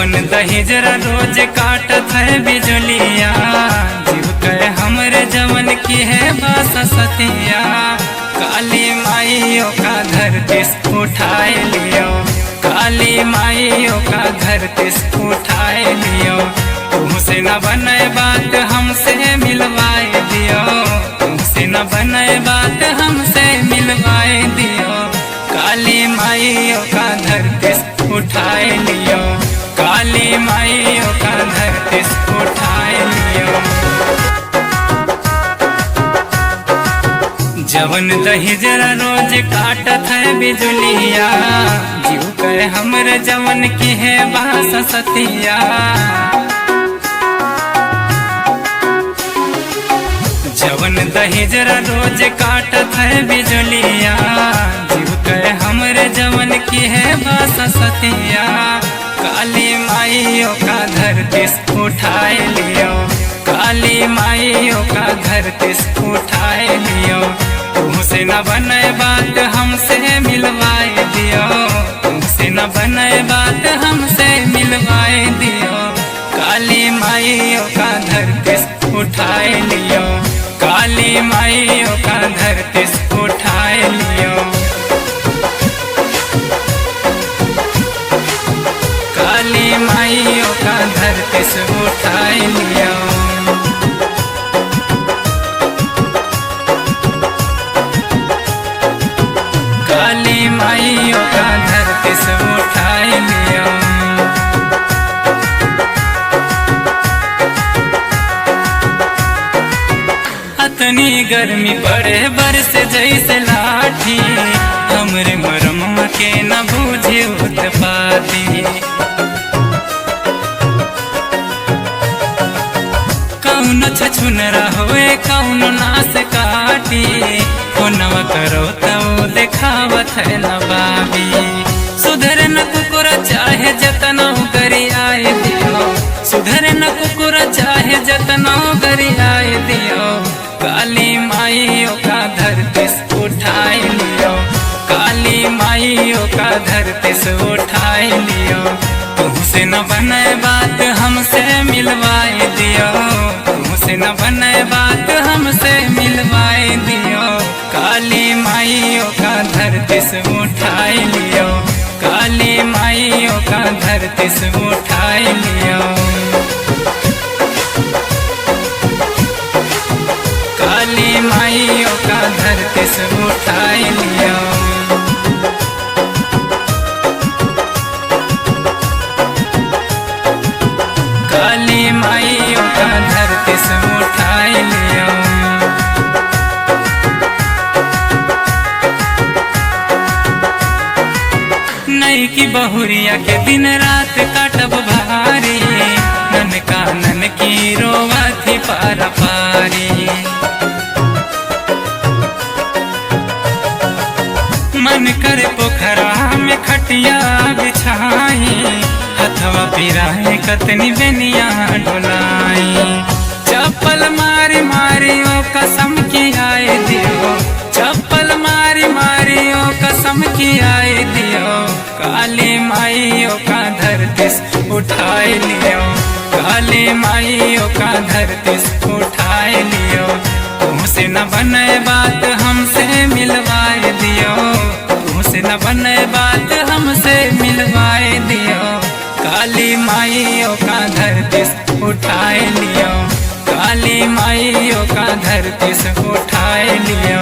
जवन दहेजरा रोज काटत है बिजलिया, जीव कहे हमरे जवन की है बस सतिया। काली माइयों का धरती उठाए लियो, काली माइयों का धरती उठाए लियो। तुमसे न बने बात हमसे मिलवाए दियो, तुमसे न बने बात हमसे मिलवाए दियो। काली माइयों का धरती उठाए लियो, काली माइयों का धरती उठाए लियो। जवन दहेजरा रोज काटत है बिजलिया, जीव कहे हमरे जवन की है बास सतिया। जवन दहेजरा रोज काटत है बिजलिया, जीव कहे हमरे जवन की है बास सतिया। काली माइयों का धरती उठाए लियो, काली माइयों का धरती उठाए लियो। तुमसे न बने बात हमसे मिलवाए दियो, तुमसे न बने बात हमसे मिलवाए दियो। काली माइयों का धरती उठाए लियो, काली माइयों का धरती उठाए लियो। काली माइयों का धरती उठाए लियो। काली माइयों का धरती उठाए लियो। अतनी गर्मी पड़े बरस जैसे लाठी, हमरे मरम के न बूझे उत्पाती। कौन छछुनरा होए कौन नास काटी, फोनवा करो तो देखावत है न बाबी। सुधर न कुकुर चाहे जतना करी आए दियो, सुधर न कुकुर चाहे जतना करी आए दियो। काली माइयों का धरती उठाए लियो, काली माइयों का धरती उठाए लियो। तुमसे न बने बात हमसे मिलवाए दियो, तुमसे न बने बात हमसे मिलवाए दियो। काली माइयों का धरती उठाए लियो, काली माइयों का धरती उठाए लियो। काली माइयों का धरती उठाए लियो। काली माइयों का धरती उठाए लियो। नई की बहुरिया के दिन रात काटब भारी, नन कानन की रोवा थी पारा पारी। मन करे पोखरा में खटिया बिछाई, हथवा पिराए कतनी बेनिया डोलाई। चप्पल मारी मारी ओ कसम की आए दियो, चप्पल मारी मारी ओ कसम की आए दियो। काली माइयों का धरती उठाए लियो, काली माइयों का धरती उठाए लियो। तुमसे न बने बात हमसे मिलवाए दियो, तुमसे न बने बात हमसे मिलवाए दियो। काली माइयों का धरती उठाए लियो, काली माइयों का धरती उठाए लियो।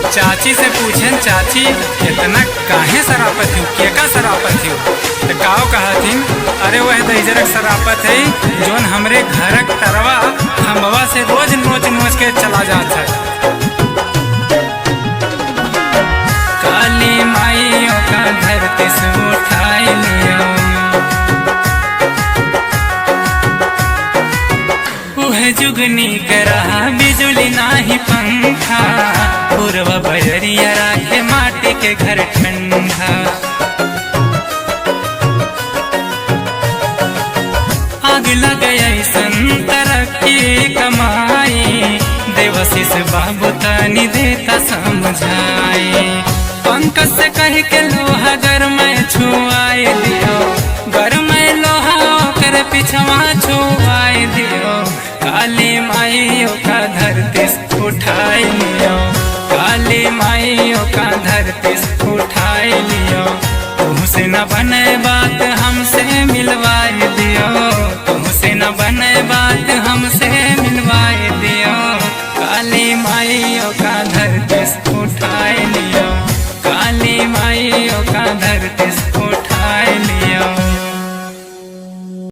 चाची से पूछन चाची इतना काहे सरापत हूँ, के का सरापत हूँ? तो काओ कहथिन, अरे वह दहेजरक सरापत है जोन हमरे घरक तरवा खम्बवा से रोज नोच नोच के चला जाता है। काली माइयों का धरती उठाए लियो। वह जुगनी करा बिजुली नाही पंखा, पूर्वा बजरिया राखे माटी के घर ठंडा। आग लग ऐसन तरक्की कमाई, देवशिष बाबू तनी देता समझाई। पंकज से कह के लोहा घर में छुआए दियो, घर में लोहा छुआई दियो, काली माइयों का धरती से उठाई लियो, काली माइयों का धरती से उठाई लियो। तुमसे न बने बात हमसे मिलवाए दियो, तुमसे न बने बात हमसे मिलवाए दियो, काली माइयों का धरती से